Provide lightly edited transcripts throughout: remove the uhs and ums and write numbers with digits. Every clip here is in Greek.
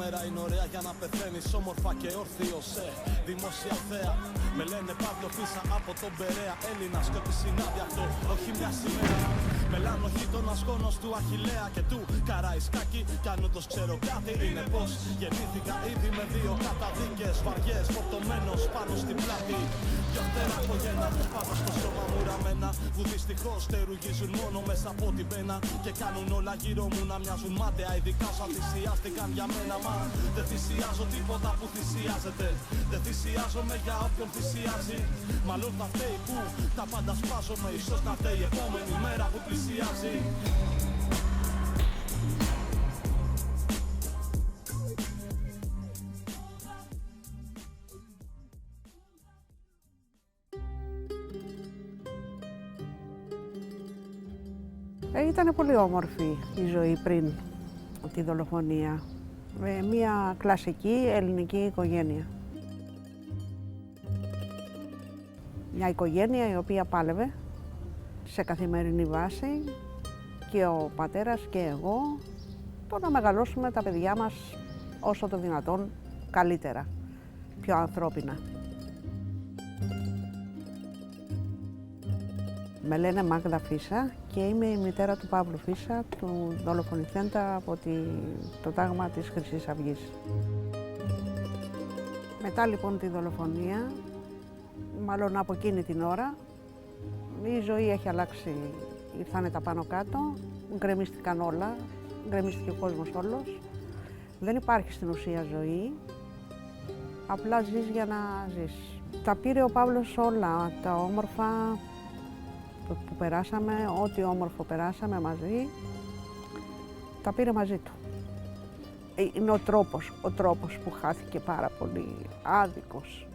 μέρα είναι ωραία για να πεθαίνεις όμορφα και όρθιος. Δημόσια θέα. Με λένε Παύλο Φίσα από τον Περαία. Έλληνας και ό,τι συνάδει αυτό, όχι μια σημαία. Μελάνο γείτονας γόνος του Αχιλλέα και του Καραϊσκάκη. Κι αν όντως ξέρω κάτι είναι πως γεννήθηκα ήδη με δύο καταδίκες βαριές, φορτωμένος πάνω στην πλάτη. Δυο φτερά από γένα πάνω στο σώμα μου ραμμένα, που δυστυχώς στερουγίζουν μόνο μέσα από την πένα. Και κάνουν όλα γύρω μου να μοιάζουν μάταια, ειδικά σαν θυσιάστηκαν για μένα. Μα δεν θυσιάζω τίποτα που θυσιάζεται. Δεν θυσιάζομαι για όποιον θυσιάζει. Μάλλον θα φταίει που τα πάντα σπάζομαι. Ίσως να φταίει η επόμενη μέρα που πλησιάζει. Ήταν πολύ όμορφη η ζωή πριν τη δολοφονία. Μια κλασική ελληνική οικογένεια. Μια οικογένεια η οποία πάλευε σε καθημερινή βάση και ο πατέρας και εγώ το να μεγαλώσουμε τα παιδιά μας όσο το δυνατόν καλύτερα, πιο ανθρώπινα. Με λένε Μάγδα Φίσα και είμαι η μητέρα του Παύλου Φίσα, του δολοφονηθέντα από το τάγμα της Χρυσής Αυγής. Μετά λοιπόν τη δολοφονία, μάλλον από εκείνη την ώρα, η ζωή έχει αλλάξει, ήρθανε τα πάνω κάτω, γκρεμίστηκαν όλα, γκρεμίστηκε ο κόσμος όλος. Δεν υπάρχει στην ουσία ζωή, απλά ζεις για να ζεις. Τα πήρε ο Παύλος όλα, τα όμορφα που περάσαμε, ό,τι όμορφο περάσαμε μαζί, τα πήρε μαζί του. Είναι ο τρόπος που χάθηκε πάρα πολύ, άδικος.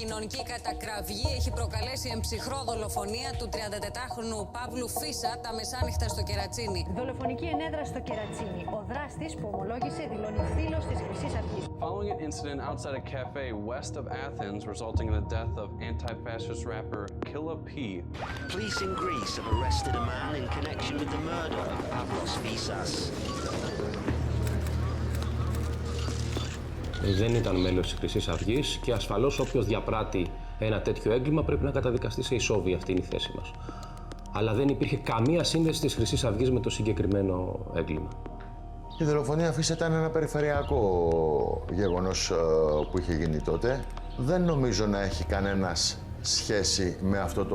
Κοινωνική κατακραυγή έχει προκαλέσει εμψυχρό δολοφονία του 34χρονου Παύλου Φίσα τα μεσάνυχτα στο Κερατσίνι. Δολοφονική ενέδρα στο Κερατσίνι. Ο δράστης που ομολόγησε δηλώνει φίλος της Χρυσής Αυγής. Following an incident outside a cafe west of Athens resulting in the death of anti-fascist rapper Killa P. Police in Greece have arrested a man in connection with the murder of Pavlos Fissas. Δεν ήταν μέλος της Χρυσής Αυγής και ασφαλώς όποιος διαπράττει ένα τέτοιο έγκλημα πρέπει να καταδικαστεί σε ισόβια, αυτή είναι η θέση μας. Αλλά δεν υπήρχε καμία σύνδεση της Χρυσής Αυγής με το συγκεκριμένο έγκλημα. Η δολοφονία Φίσα ήταν ένα περιφερειακό γεγονός που είχε γίνει τότε. Δεν νομίζω να έχει κανένας σχέση με αυτό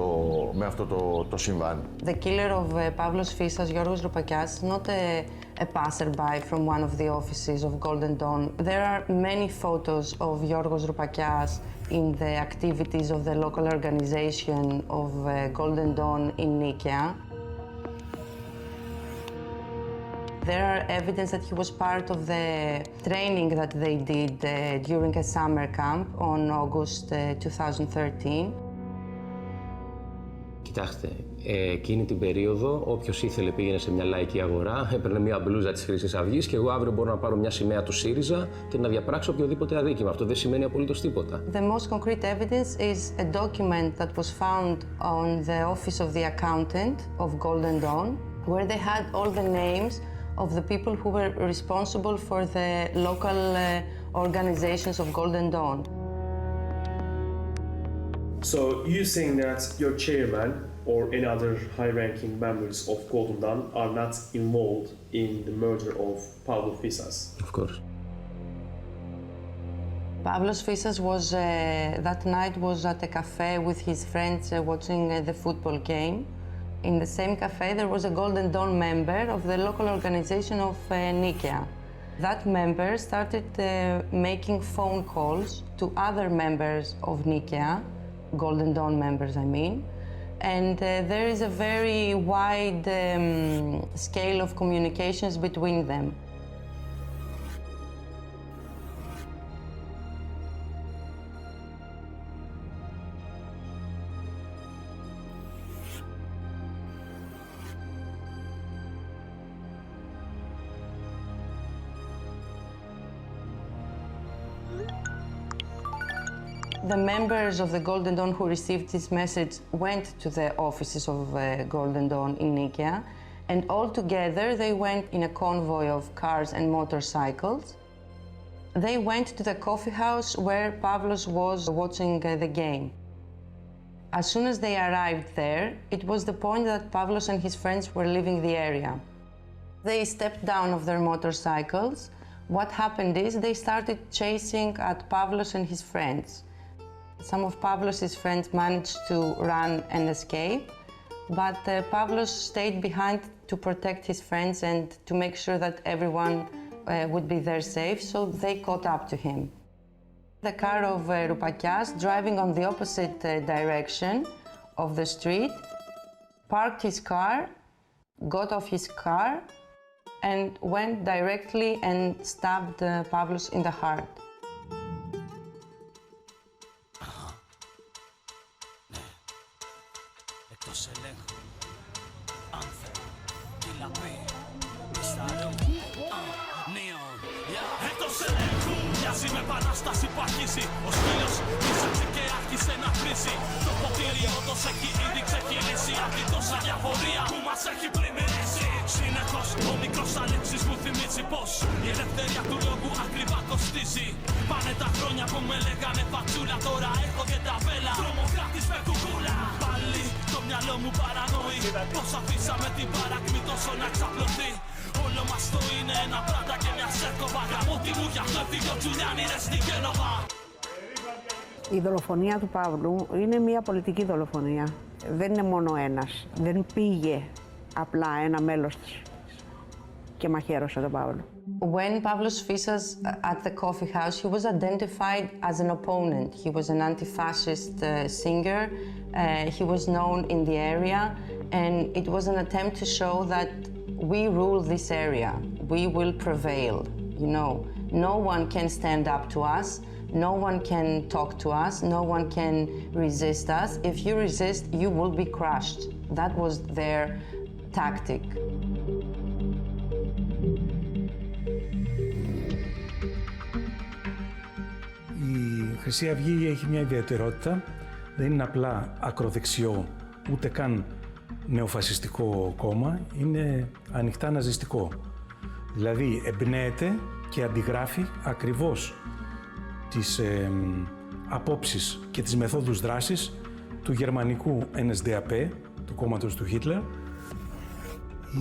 το συμβάν. The killer of Pavlos Fissas, Giorgos Roupakias, is not a passerby from one of the offices of Golden Dawn. There are many photos of Giorgos Roupakias in the activities of the local organization of Golden Dawn in Nikaia. There are evidence that he was part of the training that they did during a summer camp on August 2013. Κοιτάξτε, εκείνη την περίοδο όποιος ήθελε πήγαινε σε μια λαϊκή αγορά, έπαιρνε μια μπλούζα της Χρυσής Αυγής και εγώ αύριο μπορώ να πάρω μια σημαία του ΣΥΡΙΖΑ και να διαπράξω οποιοδήποτε αδίκημα. Αυτό δεν σημαίνει απολύτως τίποτα. The most concrete evidence is a document that was found on the office of the accountant of Golden Dawn, where they had all the names of the people who were responsible for the local organizations of Golden Dawn. So you saying that your chairman or any other high-ranking members of Golden Dawn are not involved in the murder of Pavlos Fissas? Of course. Pavlos Fissas was that night was at a cafe with his friends watching the football game. In the same cafe, there was a Golden Dawn member of the local organization of Nikaia. That member started making phone calls to other members of Nikaia, Golden Dawn members, I mean, and there is a very wide scale of communications between them. The members of the Golden Dawn who received this message went to the offices of Golden Dawn in Nikia, and all together they went in a convoy of cars and motorcycles. They went to the coffee house where Pavlos was watching the game. As soon as they arrived there, it was the point that Pavlos and his friends were leaving the area. They stepped down of their motorcycles. What happened is they started chasing at Pavlos and his friends. Some of Pavlos' friends managed to run and escape, but Pavlos stayed behind to protect his friends and to make sure that everyone would be there safe, so they caught up to him. The car of Roupakias, driving on the opposite direction of the street, parked his car, got off his car, and went directly and stabbed Pavlos in the heart. Εκτός ελέγχου, άνθεν, κυλαπή, μισθαρού, νίον, εκτός ελέγχου, μοιάζει με επανάσταση που αρχίζει. Ο σκύλος μισάξει και άρχισε να βρίζει. Το ποτήρι όντως έχει ήδη ξεκινήσει. Απ' την τόσα διαφορία που μας έχει πλημμυρίσει. Συνεχώς ο μικρός Αλέξης μου θυμίζει πως η ελευθερία του λόγου ακριβά κοστίζει. Πάνε τα χρόνια που με λέγανε φατσούλα, τώρα έχω και ταβέλα. Τρομοκράτης με κουκούλα. Πάλι το μυαλό μου παρανοεί πως αφήσαμε την παρακμή τόσο να ξαπλωθεί. Όλο μας το είναι ένα πράτα και μια σέρκοβα. Γαμώτη μου γι' αυτό έφυγε ο Τζουλιάνι ρε στην Γένοβα. Η δολοφονία του Παύλου είναι μια πολιτική δολοφονία. Δεν είναι μόνο ένας. Δεν πήγε απλά ένα μέλος της και μαχαίρωσε τον Παύλο. When Pavlos Fissas at the coffee house, he was identified as an opponent. He was an anti-fascist singer. He was known in the area, and it was an attempt to show that we rule this area. We will prevail. You know, no one can stand up to us. No one can talk to us. No one can resist us. If you resist, you will be crushed. That was their tactic. Η Χρυσή Αυγή έχει μια ιδιαιτερότητα. Δεν είναι απλά ακροδεξιό, ούτε καν νεοφασιστικό κόμμα. Είναι ανοιχτά ναζιστικό. Δηλαδή εμπνέεται και αντιγράφει ακριβώς τις απόψεις και τις μεθόδους δράσης του γερμανικού NSDAP, του κόμματος του Χίτλερ.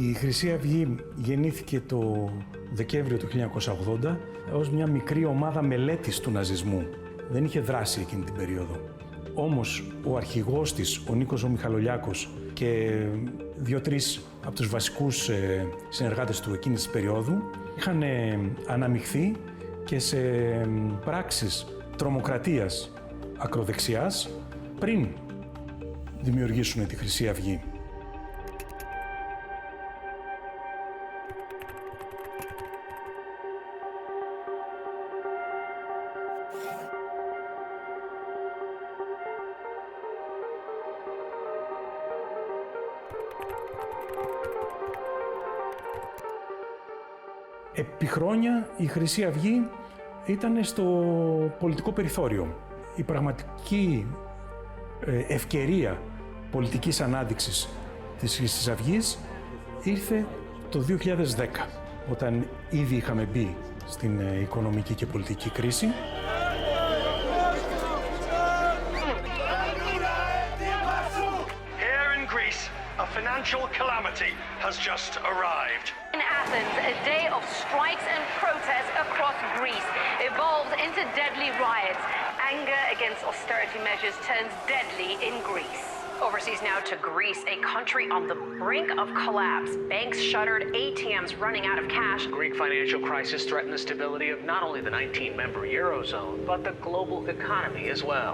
Η Χρυσή Αυγή γεννήθηκε το Δεκέμβριο του 1980 ως μια μικρή ομάδα μελέτης του ναζισμού. Δεν είχε δράσει εκείνη την περίοδο. Όμως ο αρχηγός της, ο Νίκος ο Μιχαλολιάκος και 2-3 από τους βασικούς συνεργάτες του εκείνης της περίοδου είχαν αναμειχθεί και σε πράξεις τρομοκρατίας ακροδεξιάς πριν δημιουργήσουν τη Χρυσή Αυγή. Επί χρόνια η Χρυσή Αυγή ήταν στο πολιτικό περιθώριο. Η πραγματική ευκαιρία πολιτικής ανάδειξης της Χρυσής Αυγής ήρθε το 2010, όταν ήδη είχαμε μπει στην οικονομική και πολιτική κρίση. Here in Greece, a financial calamity has just arrived. In Athens, a day of strikes and protests across Greece evolved into deadly riots. Anger against austerity measures turns deadly in Greece. Overseas now to Greece, a country on the brink of collapse. Banks shuttered, ATMs running out of cash. Greek financial crisis threatened the stability of not only the 19-member Eurozone, but the global economy as well.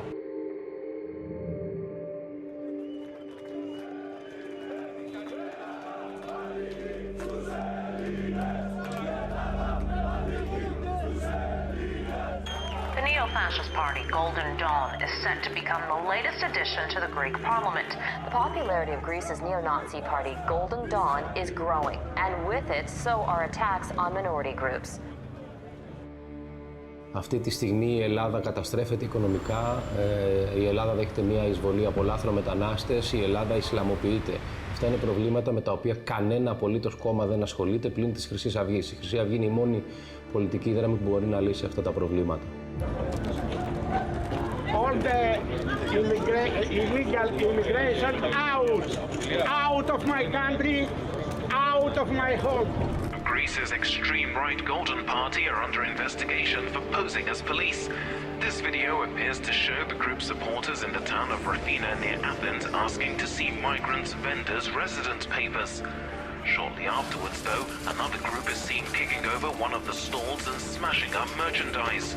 The neo-fascist party Golden Dawn is set to become the latest addition to the Greek parliament. The popularity of Greece's neo-Nazi party Golden Dawn is growing, and with it, so are attacks on minority groups. Αυτή τη στιγμή η Ελλάδα καταστρέφεται οικονομικά, η Ελλάδα δέχεται μια εισβολή από λάθρομετανάστες, η Ελλάδα ισλαμοποιείται. Αυτά είναι προβλήματα με τα οποία κανένα απολύτως κόμμα δεν ασχολείται πλην της Χρυσής Αυγής. Η Χρυσή Αυγή είναι η μόνη πολιτική δύναμη που μπορεί να λύσει αυτά τα προβλήματα. All the illegal immigration out of my country, out of my home. Greece's extreme right Golden Party are under investigation for posing as police. This video appears to show the group's supporters in the town of Rafina near Athens asking to see migrants' vendors' residence papers. Shortly afterwards, though, another group is seen kicking over one of the stalls and smashing up merchandise.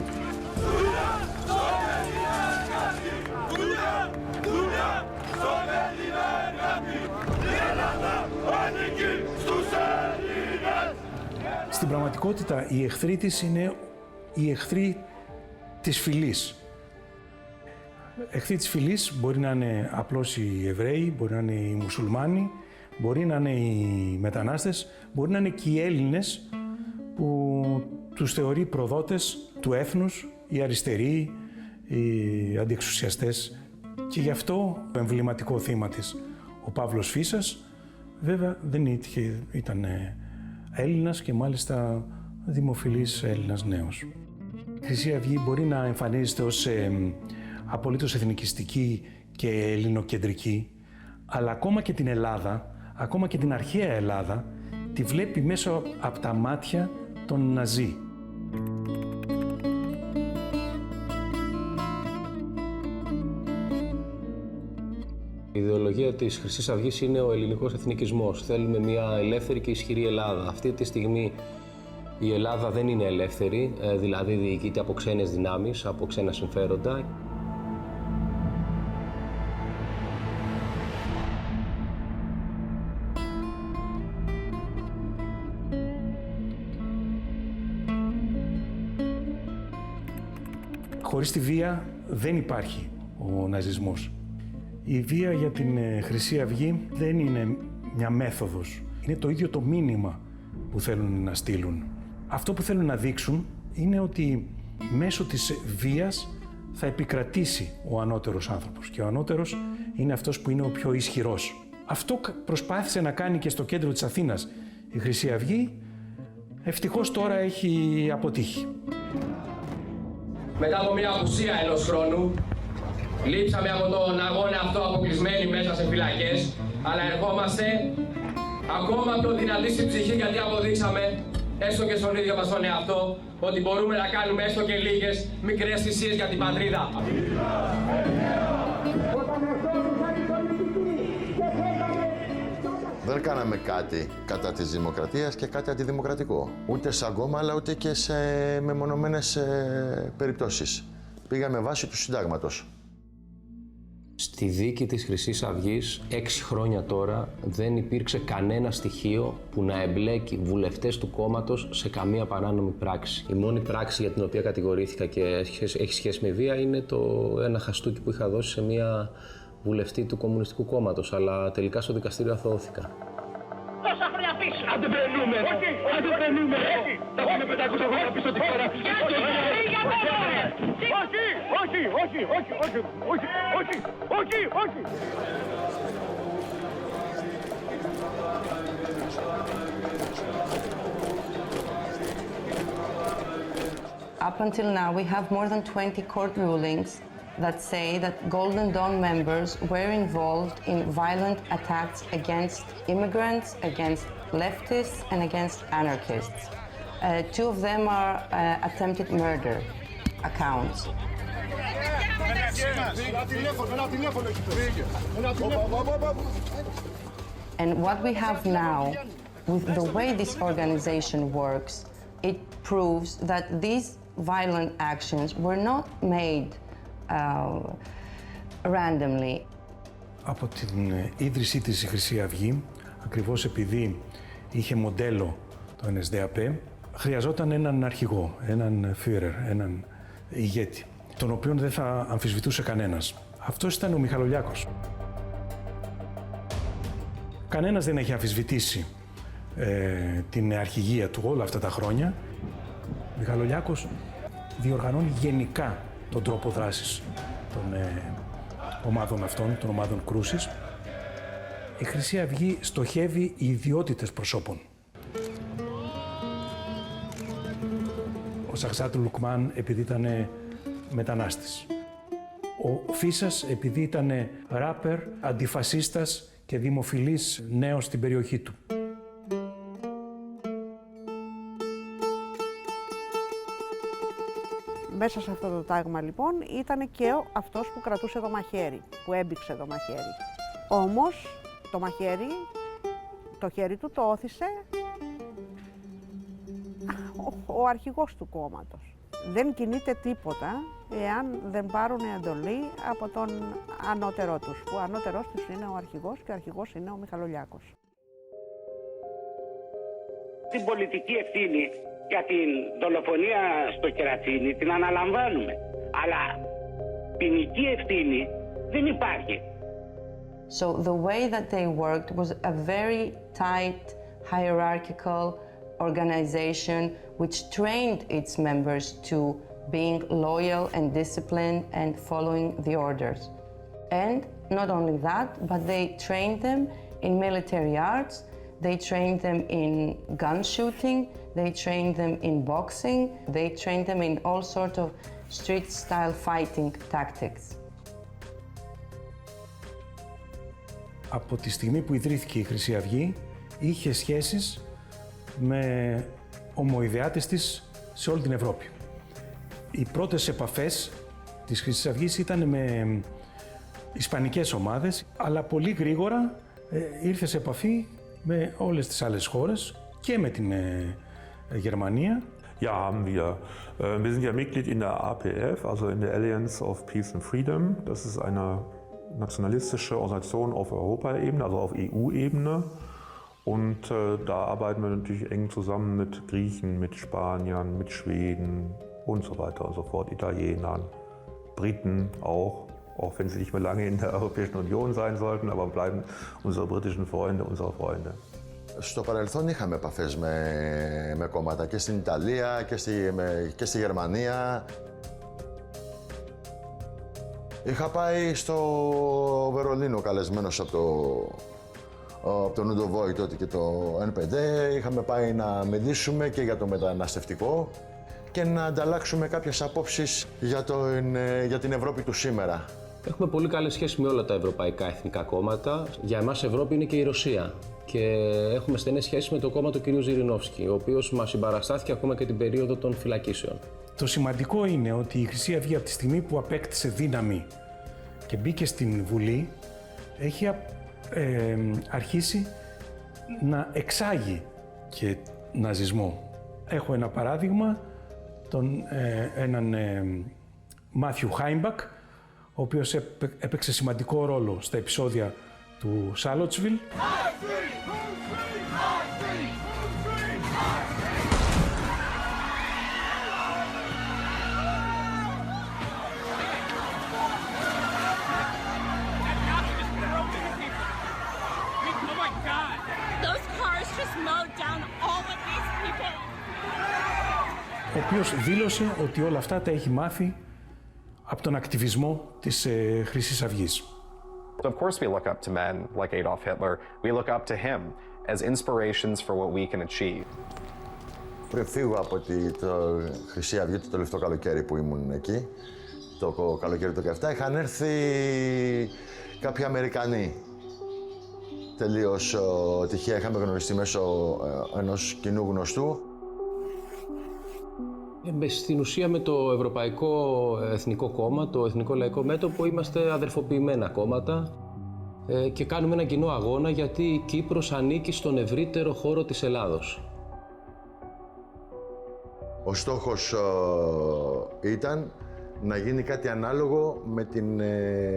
Στην πραγματικότητα, οι εχθροί της είναι οι εχθροί της φυλής. Εχθροί της φυλής μπορεί να είναι απλώς οι Εβραίοι, μπορεί να είναι οι Μουσουλμάνοι, μπορεί να είναι οι μετανάστες, μπορεί να είναι και οι Έλληνες που τους θεωρεί προδότες του έθνους, οι αριστεροί, οι αντιεξουσιαστές. Και γι' αυτό το εμβληματικό θύμα της, ο Παύλος Φίσας, βέβαια δεν ήταν Έλληνας και μάλιστα δημοφιλής Έλληνας νέος. Η Χρυσή Αυγή μπορεί να εμφανίζεται ως απολύτως εθνικιστική και ελληνοκεντρική, αλλά ακόμα και την Ελλάδα, ακόμα και την αρχαία Ελλάδα, τη βλέπει μέσα από τα μάτια των Ναζί. Η ιδεολογία της Χρυσής Αυγής είναι ο ελληνικός εθνικισμός. Θέλουμε μια ελεύθερη και ισχυρή Ελλάδα. Αυτή τη στιγμή η Ελλάδα δεν είναι ελεύθερη, δηλαδή διοικείται από ξένες δυνάμεις, από ξένα συμφέροντα. Χωρίς τη βία δεν υπάρχει ο ναζισμός. Η βία για την Χρυσή Αυγή δεν είναι μια μέθοδος. Είναι το ίδιο το μήνυμα που θέλουν να στείλουν. Αυτό που θέλουν να δείξουν είναι ότι μέσω της βίας θα επικρατήσει ο ανώτερος άνθρωπος. Και ο ανώτερος είναι αυτός που είναι ο πιο ισχυρός. Αυτό προσπάθησε να κάνει και στο κέντρο της Αθήνας η Χρυσή Αυγή. Ευτυχώς τώρα έχει αποτύχει. Μετά από μια απουσία ενός χρόνου, λείψαμε από τον αγώνα αυτό αποκλεισμένοι μέσα σε φυλακές, αλλά ερχόμαστε ακόμα πιο δυνατοί στην ψυχή γιατί αποδείξαμε, έστω και στον ίδιο μας τον εαυτό, ότι μπορούμε να κάνουμε έστω και λίγες μικρές θυσίες για την πατρίδα. Δεν κάναμε κάτι κατά της δημοκρατίας και κάτι αντιδημοκρατικό. Ούτε σαν κόμμα, αλλά ούτε και σε μεμονωμένες περιπτώσεις. Πήγαμε βάσει του συντάγματος. Στη δίκη της Χρυσής Αυγής, 6 χρόνια τώρα, δεν υπήρξε κανένα στοιχείο που να εμπλέκει βουλευτές του κόμματος σε καμία παράνομη πράξη. Η μόνη πράξη για την οποία κατηγορήθηκα και έχει σχέση με βία είναι ένα χαστούκι που είχα δώσει σε μία βουλευτή του Κομμουνιστικού Κόμματος, αλλά τελικά στο δικαστήριο αθωώθηκα. Πόσα χρόνια πίσω! Αν δεν περνούμε! Όχι! Αν δεν περνούμε! Θα πάμε 500 χρόνια πίσω τη χώρα! Όχι! Όχι! Όχι! Όχι! Όχι! Όχι! Όχι! Up until now, we have more than 20 court rulings that say that Golden Dawn members were involved in violent attacks against immigrants, against leftists, and against anarchists. 2 of them are attempted murder accounts. And what we have now, with the way this organization works, it proves that these violent actions were not made randomly. Από την ίδρυσή της η Χρυσή Αυγή, ακριβώς επειδή είχε μοντέλο το NSDAP, χρειαζόταν έναν αρχηγό, έναν Führer, έναν ηγέτη, τον οποίον δεν θα αμφισβητούσε κανένας. Αυτός ήταν ο Μιχαλολιάκος. Κανένας δεν έχει αμφισβητήσει την αρχηγία του όλα αυτά τα χρόνια. Ο Μιχαλολιάκος διοργανώνει γενικά τον τρόπο δράσης των ομάδων αυτών, των ομάδων κρούσης. Η Χρυσή Αυγή στοχεύει ιδιότητες προσώπων. Ο Σαχζάτ Λουκμάν επειδή ήταν μετανάστης. Ο Φίσας επειδή ήταν ράπερ, αντιφασίστας και δημοφιλής νέος στην περιοχή του. Μέσα σε αυτό το τάγμα λοιπόν ήταν και αυτός που κρατούσε το μαχαίρι, που έμπηξε το μαχαίρι. Όμως το μαχαίρι, το χέρι του το όθησε ο αρχηγός του κόμματος. Δεν κινείται τίποτα εάν δεν πάρουν εντολή από τον ανώτερό τους, που ο ανώτερός τους είναι ο αρχηγός και ο αρχηγός είναι ο Μιχαλολιάκος. Την πολιτική ευθύνη για την δολοφονία στο Κερατσίνι την αναλαμβάνουμε, αλλά ποινική ευθύνη δεν υπάρχει. So the way that they worked was a very tight, hierarchical organization which trained its members to being loyal and disciplined and following the orders. And not only that, but they trained them in military arts, they trained them in gun shooting, they trained them in boxing, they trained them in all sorts of street-style fighting tactics. Από τη στιγμή που ιδρύθηκε η Χρυσή Αυγή, είχε σχέσεις με ομοειδεάτες της σε όλη την Ευρώπη. Οι πρώτες επαφές της Χρυσής Αυγής ήταν με ισπανικές ομάδες, αλλά πολύ γρήγορα ήρθε σε επαφή με όλες τις άλλες χώρες και με την Γερμανία. Ja, haben wir. Wir sind ja Mitglied in der APF, also in der Alliance of Peace and Freedom. Das ist eine nationalistische Organisation auf Europaebene, also auf EU-Ebene. Und da arbeiten wir natürlich eng zusammen mit Griechen, mit Spaniern, mit Schweden und so weiter und so fort, Italienern, Briten auch wenn sie nicht mehr lange in der Europäischen Union sein sollten, aber bleiben unsere britischen Freunde unsere Freunde. Στο παρελθόν είχαμε επαφές με κόμματα και στην Ιταλία και στη Γερμανία. Είχα πάει στο Βερολίνο καλεσμένος από τον Ούντο Βόη τότε και το N5. Είχαμε πάει να μιλήσουμε και για το μεταναστευτικό και να ανταλλάξουμε κάποιες απόψεις για την Ευρώπη του σήμερα. Έχουμε πολύ καλές σχέσεις με όλα τα ευρωπαϊκά εθνικά κόμματα. Για εμάς Ευρώπη είναι και η Ρωσία. Και έχουμε στενές σχέσεις με το κόμμα του κ. Ζιρινόφσκι, ο οποίος μας συμπαραστάθηκε ακόμα και την περίοδο των φυλακίσεων. Το σημαντικό είναι ότι η Χρυσή Αυγή από τη στιγμή που απέκτησε δύναμη και μπήκε στην Βουλή, έχει αρχίσει να εξάγει και ναζισμό. Έχω ένα παράδειγμα, έναν Μάθιου Χάιμπακ, ο οποίος έπαιξε σημαντικό ρόλο στα επεισόδια του Σάλοτσβιλ. Ο οποίος δήλωσε ότι όλα αυτά τα έχει μάθει από τον ακτιβισμό της Χρυσής Αυγής. Of course we look up to men like Adolf Hitler. We look up to him as inspirations for what we can achieve. Πριν φύγω από τη Χρυσή Αυγή το τελευταίο καλοκαίρι που ήμουν εκεί, το καλοκαίρι του 2017, είχαν έρθει κάποιοι Αμερικανοί. Τελείως τυχαία είχαμε γνωριστεί μέσω ενός κοινού γνωστού. Στην ουσία με το Ευρωπαϊκό Εθνικό Κόμμα, το Εθνικό Λαϊκό Μέτωπο, είμαστε αδερφοποιημένα κόμματα και κάνουμε ένα κοινό αγώνα γιατί η Κύπρος ανήκει στον ευρύτερο χώρο της Ελλάδος. Ο στόχος ήταν να γίνει κάτι ανάλογο με την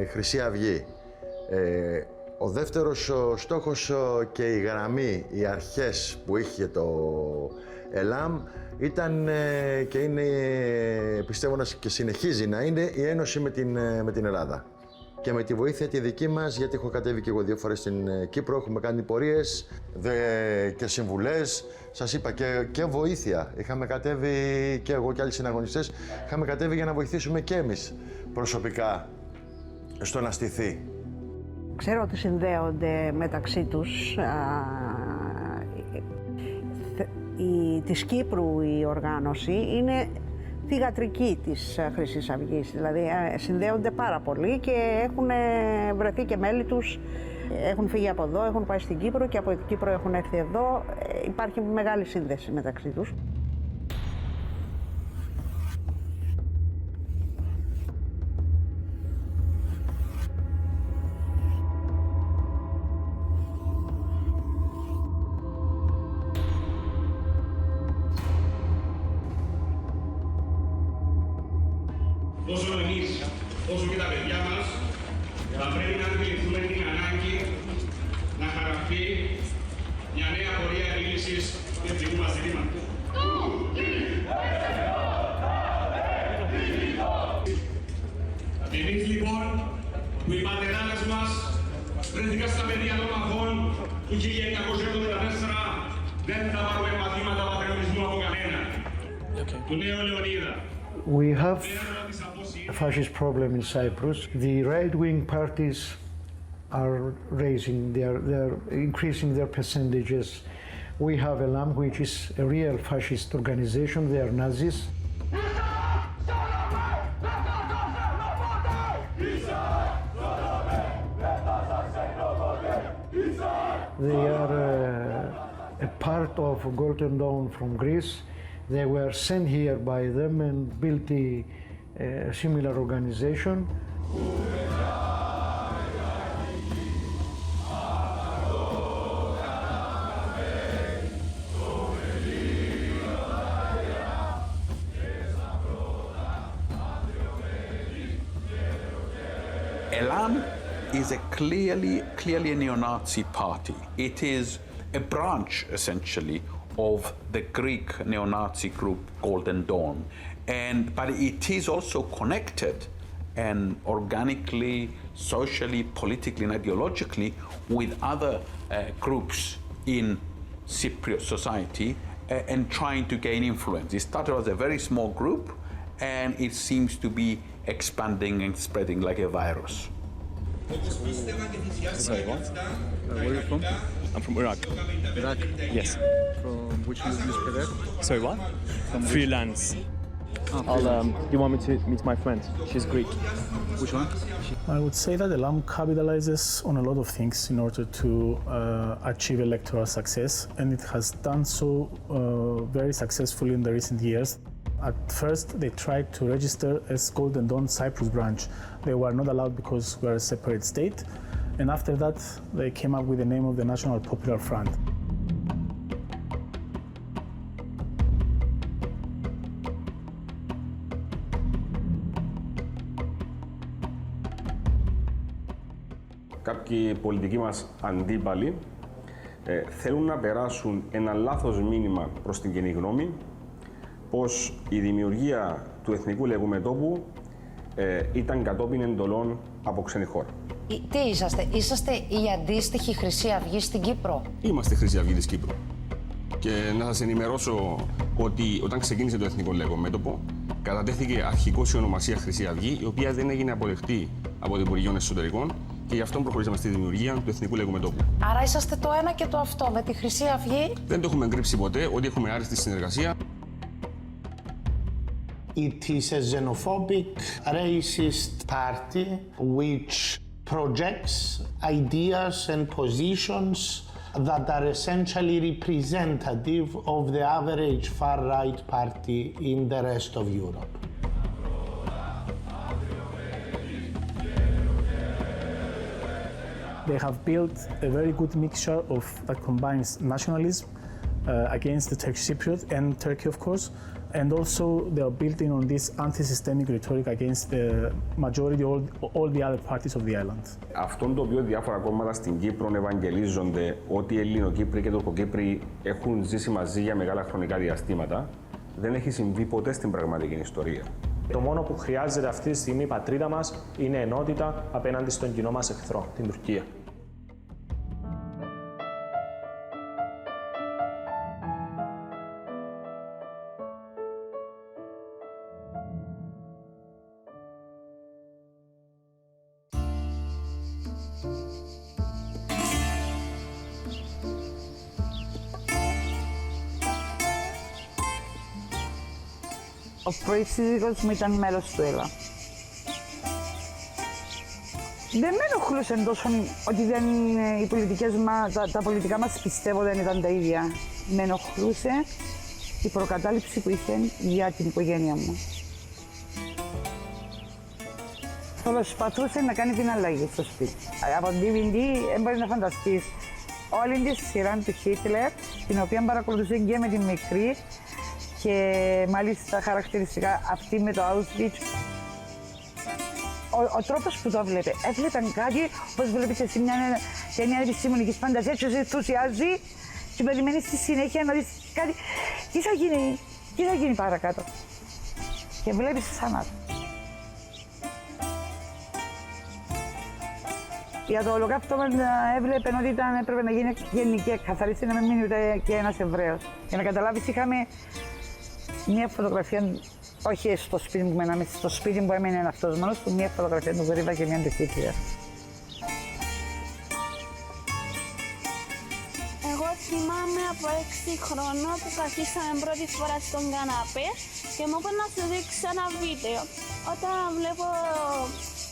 Χρυσή Αυγή. Ο δεύτερος στόχος και η γραμμή, οι αρχές που είχε το ΕΛΑΜ ήταν και είναι, πιστεύω και συνεχίζει να είναι, η ένωση με την Ελλάδα. και με τη βοήθεια τη δική μας, γιατί έχω κατέβει και εγώ 2 φορές στην Κύπρο, έχουμε κάνει πορείες και συμβουλές, σας είπα και βοήθεια. Είχαμε κατέβει και εγώ και άλλοι συναγωνιστές, είχαμε κατέβει για να βοηθήσουμε και εμείς προσωπικά στο να στηθεί. Ξέρω ότι συνδέονται μεταξύ τους. Της Κύπρου η οργάνωση είναι θυγατρική της Χρυσής Αυγής, δηλαδή συνδέονται πάρα πολύ και έχουν βρεθεί και μέλη τους, έχουν φύγει από εδώ, έχουν πάει στην Κύπρο και από την Κύπρο έχουν έρθει εδώ, υπάρχει μεγάλη σύνδεση μεταξύ τους. Όσο εμείς, όσο και τα παιδιά μας, θα πρέπει να αντιληφθούμε την ανάγκη να χαραχθεί μια νέα πορεία επίλυσης του εθνικού μας ζητήματος. Εμείς λοιπόν, που οι πατεράδες μας βρέθηκαν στα πεδία των μαχών του 1974, δεν θα πάρουμε μαθήματα πατριωτισμού από κανένα. Του νέου Λεωνίδα. We have a fascist problem in Cyprus. The right-wing parties are they're increasing their percentages. We have Elam, which is a real fascist organization. They are Nazis. They are a part of Golden Dawn from Greece. They were sent here by them and built a similar organization. Elam is a clearly a neo-Nazi party. It is a branch, essentially, of the Greek neo-Nazi group Golden Dawn, but it is also connected and organically, socially, politically, and ideologically with other groups in Cypriot society and trying to gain influence. It started as a very small group, and it seems to be expanding and spreading like a virus. Sorry, what? Where are you from? I'm from Iraq. Iraq? Yes. From which newspaper? Sorry, what? From freelance. You want me to meet my friend? She's Greek. Which one? I would say that Elam capitalizes on a lot of things in order to achieve electoral success, and it has done so very successfully in the recent years. At first, they tried to register as Golden Dawn Cyprus branch. They were not allowed because we are a separate state, and after that, they came up with the name of the National Popular Front. Κάποιοι πολιτικοί μας αντίπαλοι θέλουν να περάσουν ένα λάθος μήνυμα προς την κοινή γνώμη πως η δημιουργία του Εθνικού Λαϊκού Μετώπου ήταν κατόπιν εντολών από ξένη χώρα. Τι είσαστε η αντίστοιχη Χρυσή Αυγή στην Κύπρο? Είμαστε Χρυσή Αυγή της Κύπρου. Και να σας ενημερώσω ότι όταν ξεκίνησε το Εθνικό Λαϊκό Μέτωπο, κατατέθηκε αρχικώς η ονομασία Χρυσή Αυγή, η οποία δεν έγινε αποδεκτή από το Υπουργείο Εσωτερικών και γι' αυτό προχωρήσαμε στη δημιουργία του Εθνικού Λαϊκού Μετώπου. Άρα είσαστε το ένα και το αυτό με τη Χρυσή Αυγή? Δεν το έχουμε εγκρύψει ποτέ, ότι έχουμε άριστη συνεργασία. It is a xenophobic, racist party which projects ideas and positions that are essentially representative of the average far-right party in the rest of Europe. They have built a very good mixture that combines nationalism against the Turkish Cypriot and Turkey, of course, and also they are building on this anti-systemic rhetoric against the majority, all the other parties of the island. Αυτό το οποίο διάφορα κόμματα στην Κύπρο ευαγγελίζονται ότι οι Ελληνοκύπροι και οι Τουρκοκύπροι έχουν ζήσει μαζί για μεγάλα χρονικά διαστήματα, δεν έχει συμβεί ποτέ στην πραγματική ιστορία. Το μόνο που χρειάζεται αυτή τη στιγμή η πατρίδα μας είναι ενότητα απέναντι στον κοινό μας εχθρό, την Τουρκία. Ο πρώην σύζυγος μου ήταν μέλος του ΕΛΑ. Δεν με ενοχλούσε τόσο ότι οι πολιτικές τα πολιτικά μας πιστεύω δεν ήταν τα ίδια. Με ενοχλούσε η προκατάληψη που είχε για την οικογένεια μου. Προσπαθούσε να κάνει την αλλαγή στο σπίτι. Από την DVD δεν μπορεί να φανταστείς όλη τη σειρά του Χίτλερ, την οποία παρακολουθούσε και με τη μικρή, και μάλιστα χαρακτηριστικά αυτή με το Auschwitz. Ο τρόπος που το έβλεπαν κάτι, όπως βλέπεις εσύ μια ταινία επιστημονικής φαντασίας και σε ενθουσιάζει και περιμένεις στη συνέχεια να δεις κάτι, τι θα γίνει παρακάτω. Και βλέπεις θάνατο. Για το ολοκαύτωμα έβλεπαν ότι έπρεπε να γίνει γενική εκκαθαρίση, να μην μείνει ούτε και ένας Εβραίος. Για να καταλάβεις, είχαμε μια φωτογραφία, όχι στο σπίτι που μέναμε, στο σπίτι που έμενε αυτός μόνος του, μια φωτογραφία του Γρίβα και μια του Χίτλερ. Εγώ θυμάμαι από 6 χρονών που καθίσαμε πρώτη φορά στον καναπέ και μου είπαν να σου δείξω ένα βίντεο.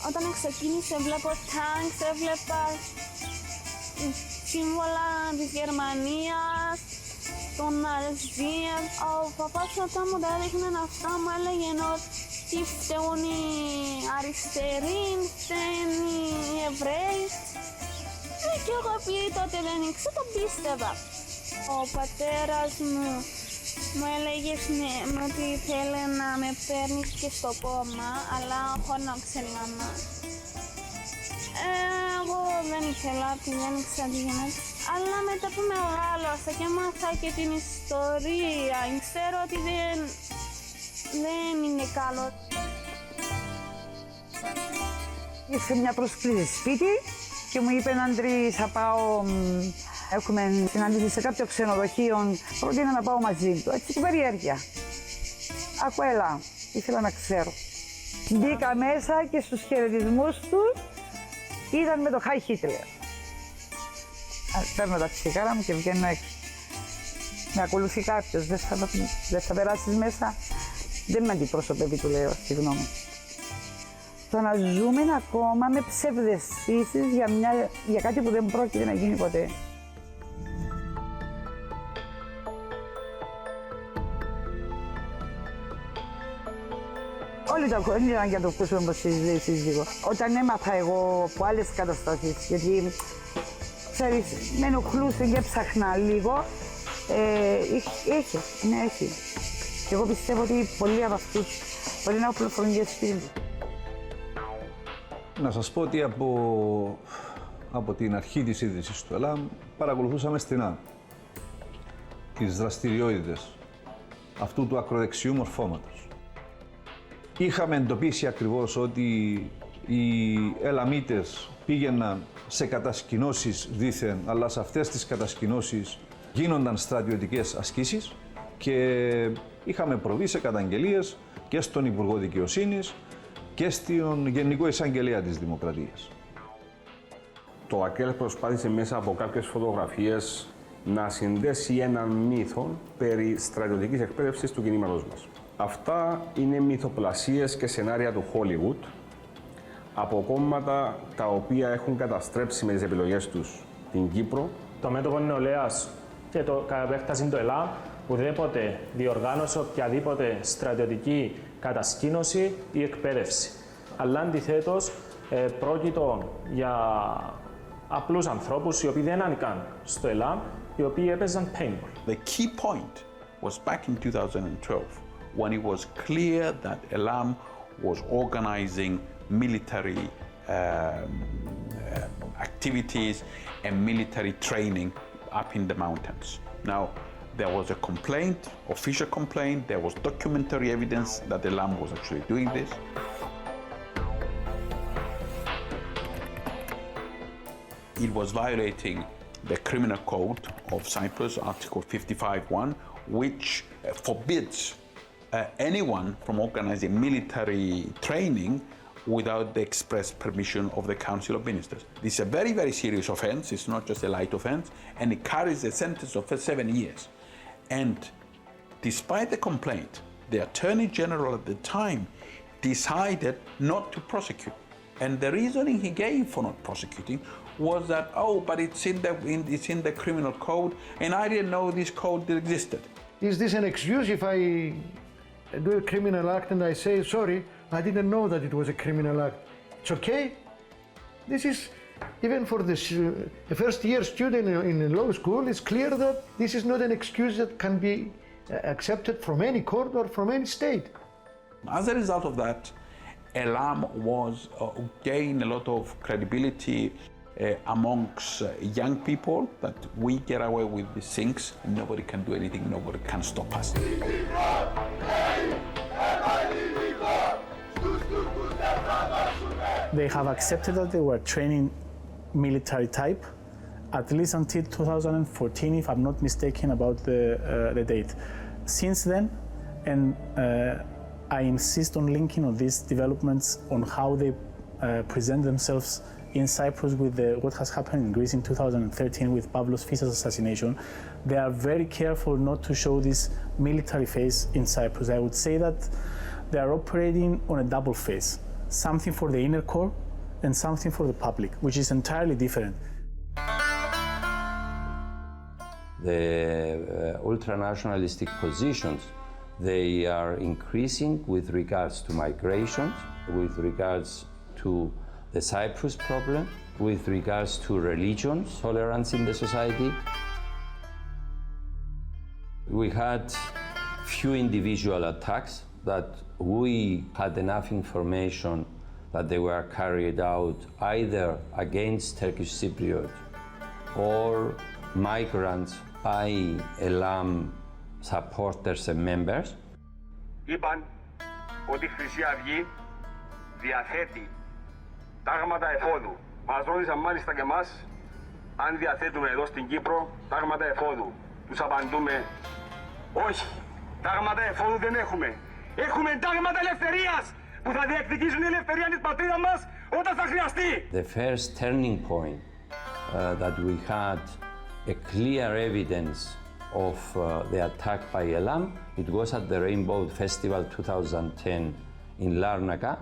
Όταν ξεκίνησε βλέπω τάγκς, έβλεπα σύμβολα της Γερμανίας, των Ναζίων. Ο παπάς όταν μου τα έδειχνε αυτά μου έλεγε ότι φταίουν οι αριστεροί, φταίνουν οι Εβραίοι. Και εγώ επειδή τότε δεν ήξερα, το πίστευα. Ο πατέρας μου έλεγε ότι θέλει να με παίρνει και στο κόμμα, αλλά χωρίς να ξέρει η μαμά. Εγώ δεν ήθελα, δεν ήξερα τι γίνεται. Αλλά μετά που μεγάλωσα και μάθα και την ιστορία, ξέρω ότι δεν είναι καλό. Ήρθε μια πρόσκληση σπίτι και μου είπε Αντρή, θα πάω, έχουμε συναντήσει σε κάποιο ξενοδοχείο, πρότεινα να πάω μαζί του, έτσι την περιέργεια. Άκου, έλα, ήθελα να ξέρω. Μπήκα μέσα και στους χαιρετισμούς του ήταν με το Χάι Χίτλερ. Παίρνω τα τσιγάρα μου και βγαίνω έξω. Με ακολουθεί κάποιος, δεν θα περάσεις μέσα. Δεν με αντιπροσωπεύει, του λέω, συγγνώμη. Το να ζούμε ακόμα με ψευδαισθήσεις για κάτι που δεν πρόκειται να γίνει ποτέ. Όλοι τα χρόνια ήταν για το ακούσουμε πως σύζυγο. Όταν έμαθα εγώ από άλλες καταστάσεις, γιατί ξέρεις, με ενοχλούσε και ψαχνά λίγο, έχει. Και εγώ πιστεύω ότι πολλοί από αυτούς μπορεί να οπλοφορούν και σπίτι. Να σας πω ότι από την αρχή της ίδρυσης του ΕΛΑΜ παρακολουθούσαμε στενά τις δραστηριότητες αυτού του ακροδεξιού μορφώματος. Είχαμε εντοπίσει ακριβώς ότι οι Ελαμίτες πήγαιναν σε κατασκηνώσεις δήθεν, αλλά σε αυτές τις κατασκηνώσεις γίνονταν στρατιωτικές ασκήσεις και είχαμε προβεί σε καταγγελίες και στον Υπουργό Δικαιοσύνης και στον Γενικό Εισαγγελέα της Δημοκρατίας. Το ΑΚΕΛ προσπάθησε μέσα από κάποιες φωτογραφίες να συνδέσει έναν μύθο περί στρατιωτικής εκπαίδευσης του κινήματος μας. Αυτά είναι μυθοπλασίες και σενάρια του Hollywood από κόμματα τα οποία έχουν καταστρέψει με τις επιλογές τους την Κύπρο. Το μέτωπο νεολαίας και το κατά επέκταση το ΕΛΑΜ ουδέποτε διοργάνωσε οποιαδήποτε στρατιωτική κατασκήνωση ή εκπαίδευση. Αλλά αντιθέτως πρόκειτο για απλούς ανθρώπους οι οποίοι δεν ανήκαν στο ΕΛΑΜ, οι οποίοι έπαιζαν paintball. The key point was back in 2012 when it was clear that ELAM was organizing military activities and military training up in the mountains. Now, There was a complaint, official complaint, there was documentary evidence that Elam was actually doing this. It was violating the criminal code of Cyprus, Article 55.1, which forbids anyone from organizing military training without the express permission of the Council of Ministers. This is a very, very serious offense. It's not just a light offense, and it carries a sentence of 7 years. And despite the complaint, the Attorney General at the time decided not to prosecute. And the reasoning he gave for not prosecuting was that, oh, but it's in the criminal code, and I didn't know this code existed. Is this an excuse if I do a criminal act and I say, sorry, I didn't know that it was a criminal act? It's okay. This is, even for the first year student in law school, it's clear that this is not an excuse that can be accepted from any court or from any state. As a result of that, Elam was gained a lot of credibility amongst young people, that we get away with these things, nobody can do anything, nobody can stop us. They have accepted that they were training military type, at least until 2014, if I'm not mistaken about the date. Since then, and I insist on linking on these developments on how they present themselves in Cyprus with what has happened in Greece in 2013 with Pavlos Fyssas assassination. They are very careful not to show this military face in Cyprus. I would say that they are operating on a double face, something for the inner core and something for the public, which is entirely different. The ultranationalistic positions, they are increasing with regards to migrations, with regards to the Cyprus problem, with regards to religions, tolerance in the society. We had few individual attacks that we had enough information that they were carried out either against Turkish Cypriots or migrants by Elam supporters and members. Είπαν ότι η Χρυσή Αυγή διαθέτει τάγματα εφόδου. Μας ρώτησαν μάλιστα και εμάς αν διαθέτουμε εδώ στην Κύπρο τάγματα εφόδου. Τους απαντούμε όχι, τάγματα εφόδου δεν έχουμε. Έχουμε τάγματα ελευθερίας που θα διεκδικήσουν η ελευθερία της πατρίδας μας όταν θα χρειαστεί. The first turning point that we had a clear evidence of the attack by Elam, it was at the Rainbow Festival 2010 in Larnaca.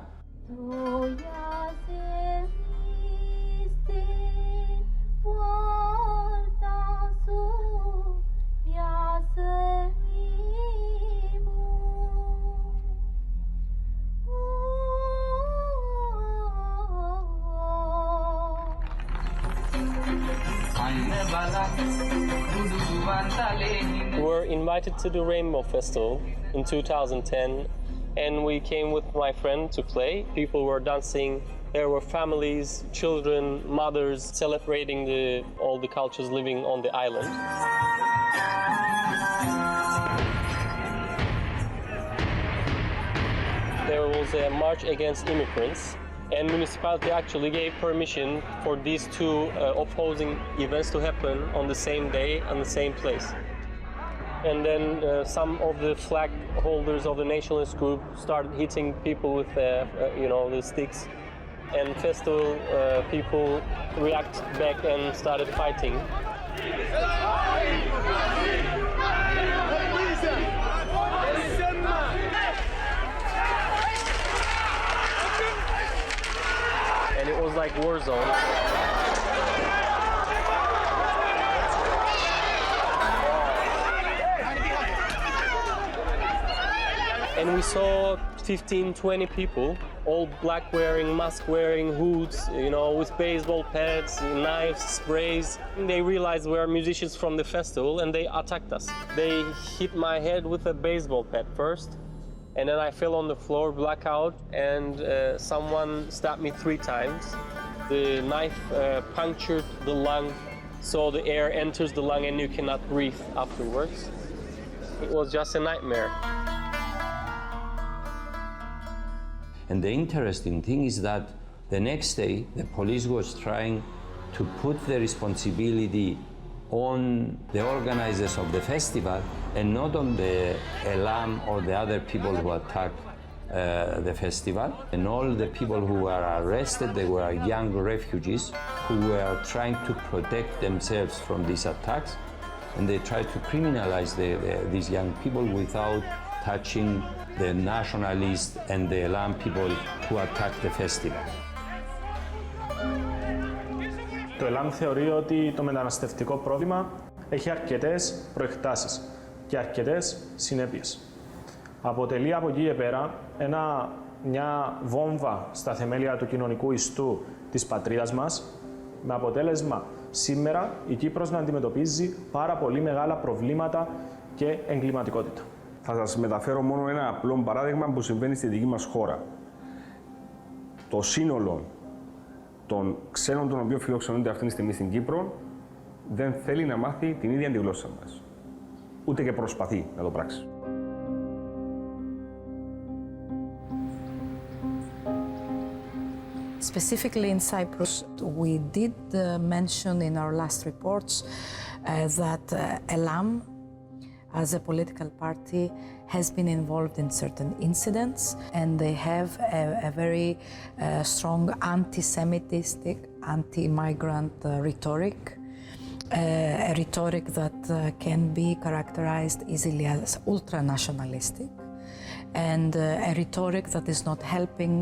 We were invited to the Rainbow Festival in 2010, and we came with my friend to play. People were dancing. There were families, children, mothers celebrating all the cultures living on the island. There was a march against immigrants, and municipality actually gave permission for these two opposing events to happen on the same day and the same place. And then some of the flag holders of the nationalist group started hitting people with the sticks, and festival people reacted back and started fighting. And it was like war zone. And we saw 15, 20 people, all black wearing, mask wearing, hoods, with baseball pads, knives, sprays. And they realized we are musicians from the festival and they attacked us. They hit my head with a baseball bat first, and then I fell on the floor, blackout, and someone stabbed me 3 times. The knife punctured the lung, so the air enters the lung and you cannot breathe afterwards. It was just a nightmare. And the interesting thing is that the next day, the police was trying to put the responsibility on the organizers of the festival and not on the Elam or the other people who attacked the festival. And all the people who were arrested, they were young refugees who were trying to protect themselves from these attacks. And they tried to criminalize these young people without touching the nationalists and the Elam people who attacked the festival. Το ΕΛΑΜ θεωρεί ότι το μεταναστευτικό πρόβλημα έχει αρκετές προεκτάσεις και αρκετές συνέπειες. Αποτελεί από εκεί και πέρα μια βόμβα στα θεμέλια του κοινωνικού ιστού της πατρίδας μας, με αποτέλεσμα σήμερα η Κύπρος να αντιμετωπίζει πάρα πολύ μεγάλα προβλήματα και εγκληματικότητα. Θα σας μεταφέρω μόνο ένα απλό παράδειγμα που συμβαίνει στη δική μας χώρα. Το σύνολο των ξένων των οποίων φιλοξενούνται αυτή τη στιγμή στην Κύπρο δεν θέλει να μάθει την ίδια τη γλώσσα μας. Ούτε και προσπαθεί να το πράξει. Specifically in Cyprus, we did mention in our last reports that Elam, as a political party, has been involved in certain incidents, and they have a very strong anti-Semitic, anti-migrant rhetoric, a rhetoric that can be characterized easily as ultra-nationalistic, and a rhetoric that is not helping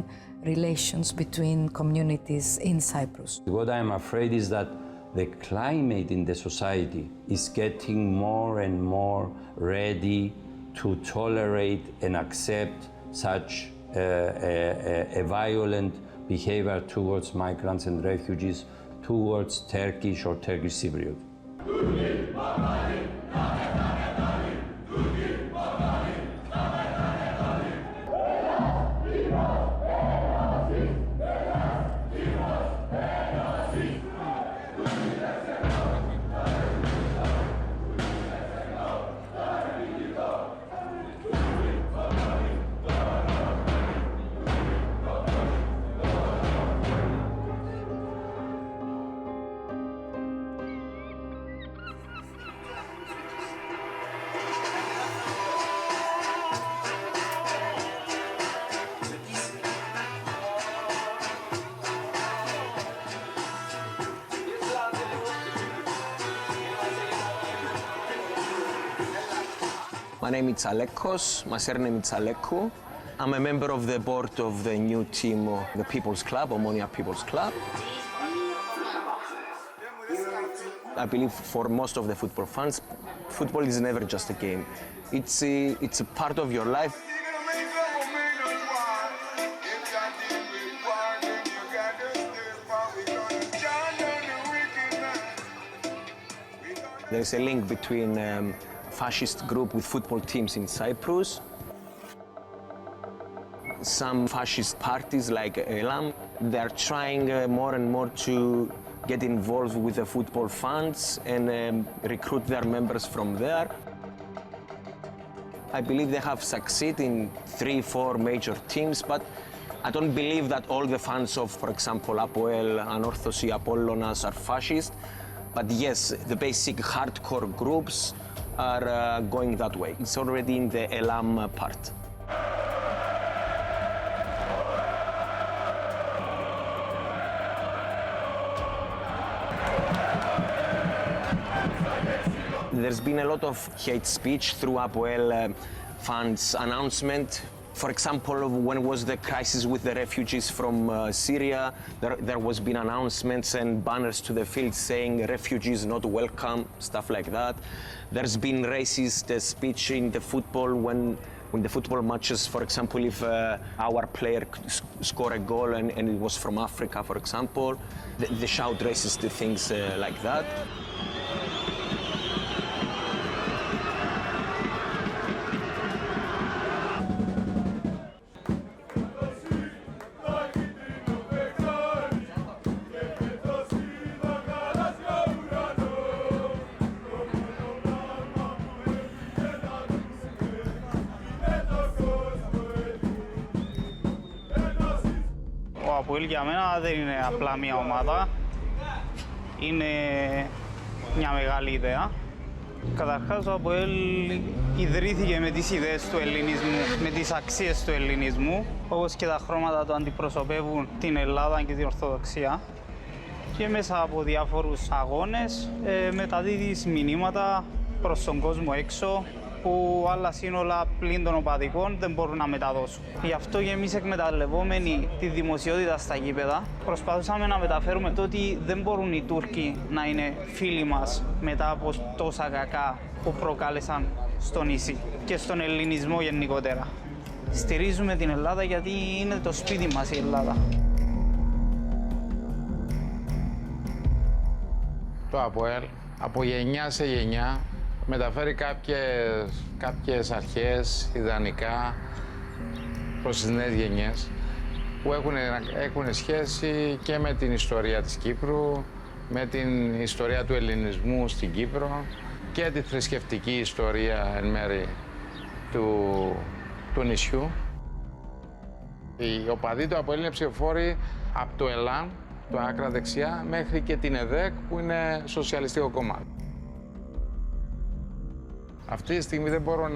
relations between communities in Cyprus. What I'm afraid is that the climate in the society is getting more and more ready to tolerate and accept such a violent behavior towards migrants and refugees, towards Turkish or Turkish Cypriot. My name is Alekos, my surname is Alekou. I'm a member of the board of the new team of the People's Club, Omonia People's Club. I believe for most of the football fans, football is never just a game. It's a part of your life. There is a link between fascist group with football teams in Cyprus. Some fascist parties like Elam, they're trying more and more to get involved with the football funds and recruit their members from there. I believe they have succeeded in 3-4 major teams, but I don't believe that all the fans of, for example, Apoel, Anorthosi, Apollonas are fascist. But yes, the basic hardcore groups are going that way. It's already in the Elam part. There's been a lot of hate speech through Apoel fans' announcement. For example, when was the crisis with the refugees from Syria, there was been announcements and banners to the field saying refugees not welcome, stuff like that. There's been racist speech in the football when the football matches, for example, if our player scored a goal and it was from Africa, for example, they shout racist things like that. ΑΠΟΕΛ για μένα δεν είναι απλά μια ομάδα. Είναι μια μεγάλη ιδέα. Καταρχάς, το ΑΠΟΕΛ ιδρύθηκε με τις ιδέες του ελληνισμού, με τις αξίες του ελληνισμού, όπως και τα χρώματα του αντιπροσωπεύουν την Ελλάδα και την Ορθοδοξία. Και μέσα από διάφορους αγώνες μεταδίδεις μηνύματα προς τον κόσμο έξω, που άλλα σύνολα πλην των οπαδικών δεν μπορούν να μεταδώσουν. Γι' αυτό και εμείς, εκμεταλλευόμενοι τη δημοσιότητα στα γήπεδα, προσπαθούσαμε να μεταφέρουμε το ότι δεν μπορούν οι Τούρκοι να είναι φίλοι μας μετά από τόσα κακά που προκάλεσαν στο νησί και στον ελληνισμό γενικότερα. Στηρίζουμε την Ελλάδα γιατί είναι το σπίτι μας η Ελλάδα. Το ΑΠΟΕΛ από γενιά σε γενιά μεταφέρει κάποιες αρχές ιδανικά προς τις νέες γενιές που έχουν σχέση και με την ιστορία της Κύπρου, με την ιστορία του ελληνισμού στην Κύπρο και τη θρησκευτική ιστορία εν μέρει του νησιού. Οι οπαδοί του ΑΠΟΕΛ είναι ψηφοφόροι από το ΕΛΑΜ, το άκρα δεξιά, μέχρι και την ΕΔΕΚ που είναι σοσιαλιστικό κομμάτι. Αυτή τη στιγμή δεν μπορώ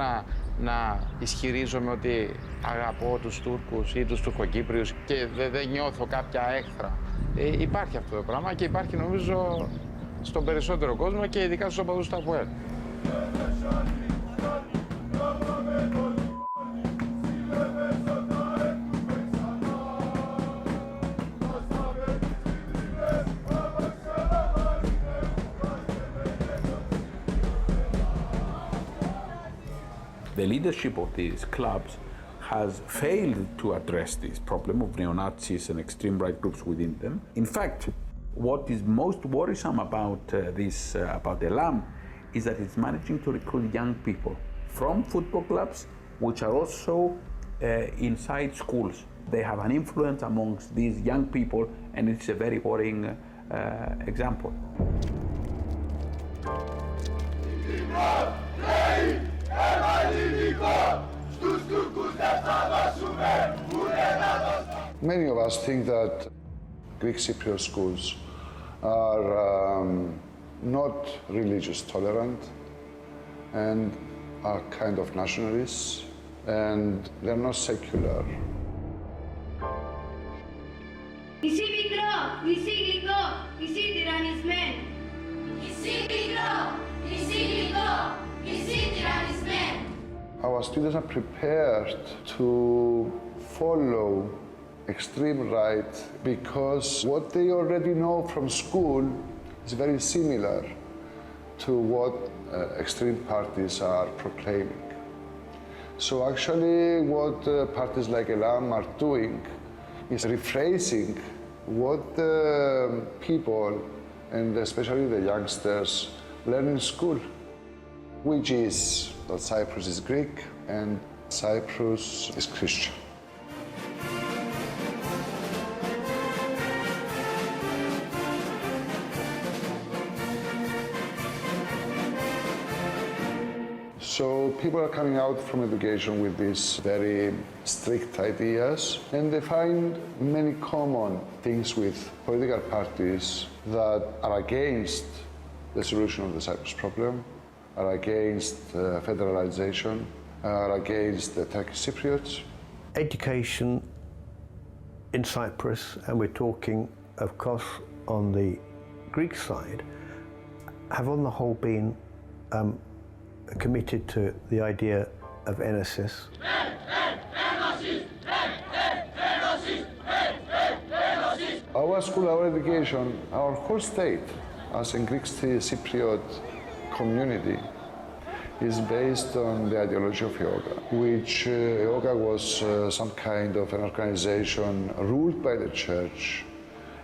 να ισχυρίζομαι ότι αγαπώ τους Τούρκους ή τους Τουρκοκύπριους και δεν νιώθω κάποια έχθρα. Υπάρχει αυτό το πράγμα και υπάρχει νομίζω στον περισσότερο κόσμο και ειδικά στους οπαδούς του ΑΠΟΕΛ. The leadership of these clubs has failed to address this problem of neo-Nazis and extreme right groups within them. In fact, what is most worrisome about about ELAM is that it's managing to recruit young people from football clubs, which are also inside schools. They have an influence amongst these young people, and it's a very worrying example. Many of us think that Greek Cypriot schools are not religious tolerant and are kind of nationalists and they're not secular. Νησί μικρό, νησί γλυκό, νησί τυραννισμένο. Νησί μικρό, νησί γλυκό, νησί τυραννισμένο. Our students are prepared to follow extreme right because what they already know from school is very similar to what extreme parties are proclaiming. So actually what parties like ELAM are doing is rephrasing what the people and especially the youngsters learn in school, which is that Cyprus is Greek and Cyprus is Christian. So people are coming out from education with these very strict ideas and they find many common things with political parties that are against the solution of the Cyprus problem, are against federalization, are against the Turkish Cypriots. Education in Cyprus, and we're talking, of course, on the Greek side, have on the whole been committed to the idea of Enosis. Our school, our education, our whole state as a Greek Cypriot community is based on the ideology of yoga, which yoga was some kind of an organization ruled by the church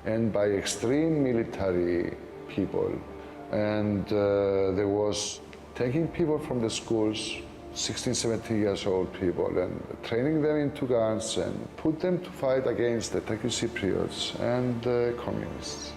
and by extreme military people. And there was taking people from the schools, 16, 17 years old people, and training them into guns and put them to fight against the Turkish Cypriots and the communists.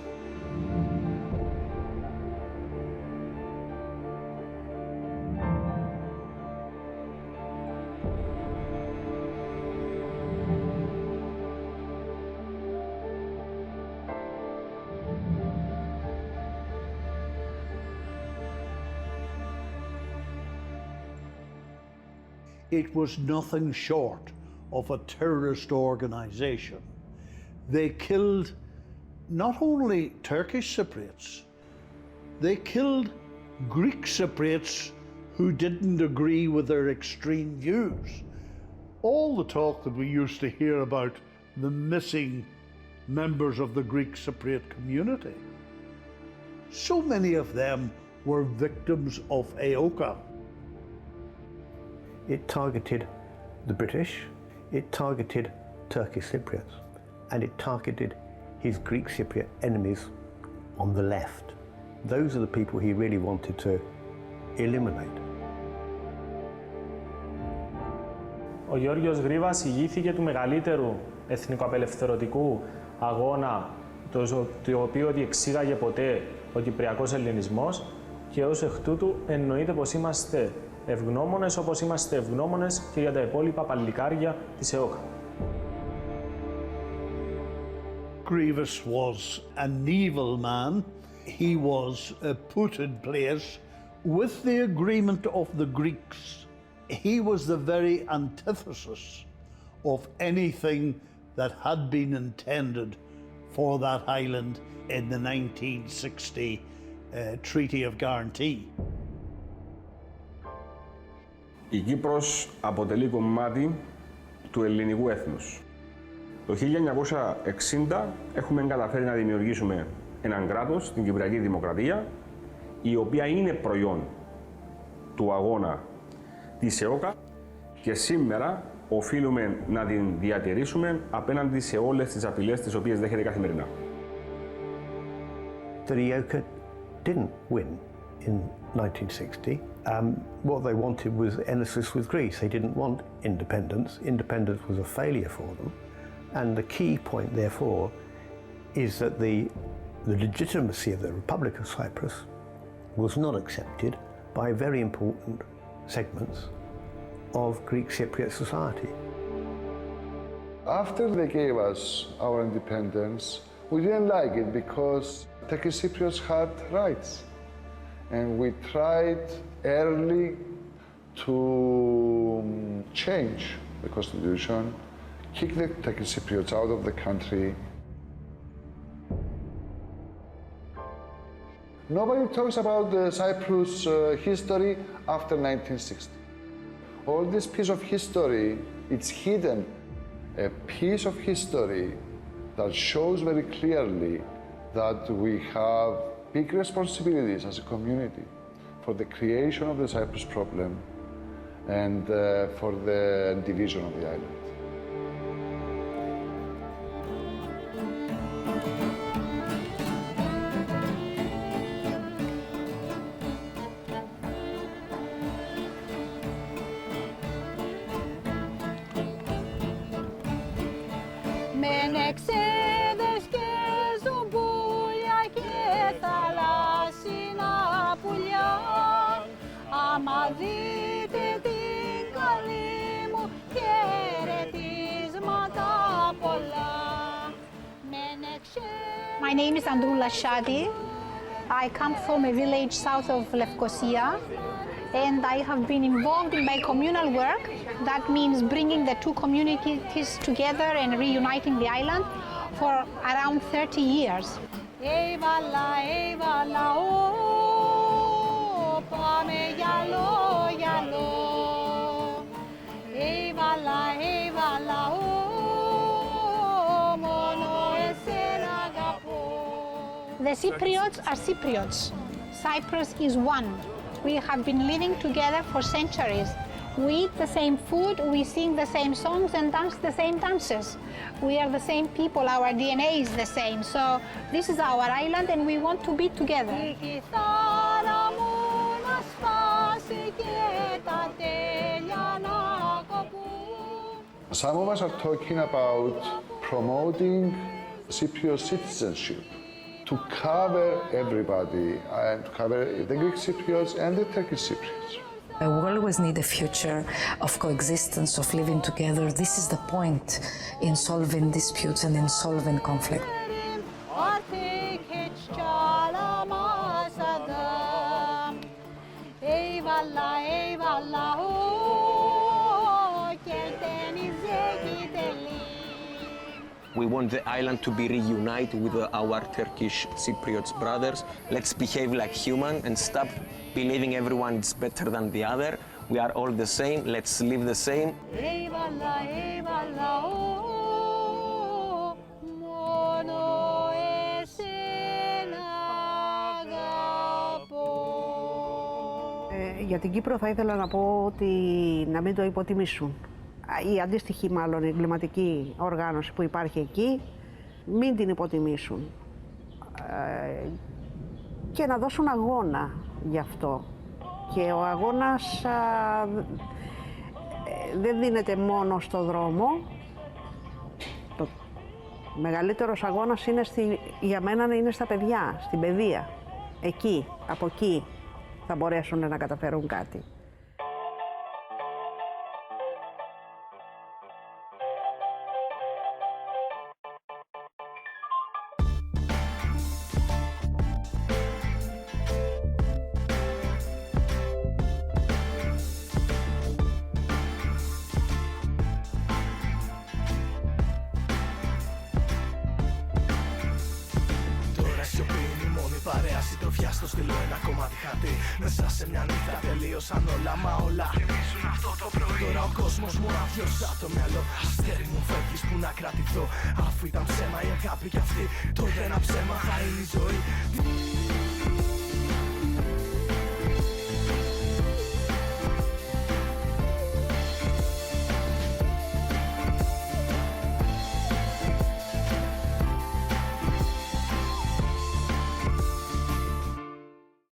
It was nothing short of a terrorist organization. They killed not only Turkish Cypriots, they killed Greek Cypriots who didn't agree with their extreme views. All the talk that we used to hear about the missing members of the Greek Cypriot community, so many of them were victims of EOKA. It targeted the British, it targeted Turkish Cypriots, and it targeted his Greek Cypriot enemies on the left. Those are the people he really wanted to eliminate. Ο Γιώργος Γρίβας ηγήθηκε του μεγαλύτερου εθνικοαπελευθερωτικού αγώνα, το οποίο διεξήγαγε ποτέ ο Κυπριακός Ελληνισμός, και ως εκ τούτου εννοείται πως είμαστε ευγνώμονες, όπως είμαστε ευγνώμονες και για τα υπόλοιπα παλικάρια της ΕΟΚΑ. Grievous was an evil man. He was put in place with the agreement of the Greeks. He was the very antithesis of anything that had been intended for that island in the 1960 Treaty of Guarantee. Η Κύπρος αποτελεί κομμάτι του ελληνικού έθνους. Το 1960 έχουμε καταφέρει να δημιουργήσουμε έναν κράτος, την Κυπριακή Δημοκρατία, η οποία είναι προϊόν του αγώνα της ΕΟΚΑ και σήμερα οφείλουμε να την διατηρήσουμε απέναντι σε όλες τις απειλές τις οποίες δέχεται καθημερινά. The EOKA didn't win in 1960. What they wanted was enesis with Greece. They didn't want independence. Independence was a failure for them. And the key point, therefore, is that the legitimacy of the Republic of Cyprus was not accepted by very important segments of Greek Cypriot society. After they gave us our independence, we didn't like it because Turkish Cypriots had rights. And we tried early to change the constitution, kick the Turkish Cypriots out of the country. Nobody talks about the Cyprus history after 1960. All this piece of history, it's hidden. A piece of history that shows very clearly that we have big responsibilities as a community for the creation of the Cyprus problem and for the division of the island. Μενεξέδες και ζουμπούλια και θαλάσσινα πουλιά, άμα δείτε την καλή μου χαιρετίσματα πολλά. My name is Androula Shadi. I come from a village south of Lefkosia, and I have been involved in my communal work. That means bringing the two communities together and reuniting the island for around 30 years. Πάμε γυαλό, γυαλό. Έβαλα, μόνο εσένα αγαπώ. The Cypriots are Cypriots. Cyprus is one. We have been living together for centuries. We eat the same food, we sing the same songs and dance the same dances. We are the same people, our DNA is the same. So this is our island and we want to be together. Η κιθάρα μου να σπάσει και τα τέλεια να κοπούν. Some of us are talking about promoting Cypriot citizenship to cover everybody, and to cover the Greek Cypriots and the Turkish Cypriots. We always need a future of coexistence, of living together. This is the point in solving disputes and in solving conflict. want the island to be reunited with our Turkish Cypriots brothers. Let's behave like human and stop believing everyone is better than the other. We are all the same. Let's live the same. Για την Κύπρο θα ήθελα να πω ότι να μην το υποτιμήσουν. Η αντίστοιχη μάλλον εγκληματική οργάνωση που υπάρχει εκεί, μην την υποτιμήσουν. Και να δώσουν αγώνα γι' αυτό. Και ο αγώνας δεν δίνεται μόνο στο δρόμο. Το μεγαλύτερος αγώνας είναι για μένα είναι στα παιδιά, στην παιδεία. Εκεί, από εκεί θα μπορέσουν να καταφέρουν κάτι. Παρέα συντροφιά στο στυλό ένα κομμάτι χαρτί. Μέσα σε μια νύχτα τελείωσαν όλα, μα όλα θυμίζουν αυτό το πρωί. Τώρα ο κόσμος μου άδειος από το μυαλό. Αστέρι μου φεύγεις που να κρατηθώ. Αφού ήταν ψέμα η αγάπη κι αυτή, τότε ένα ψέμα θα είναι η ζωή.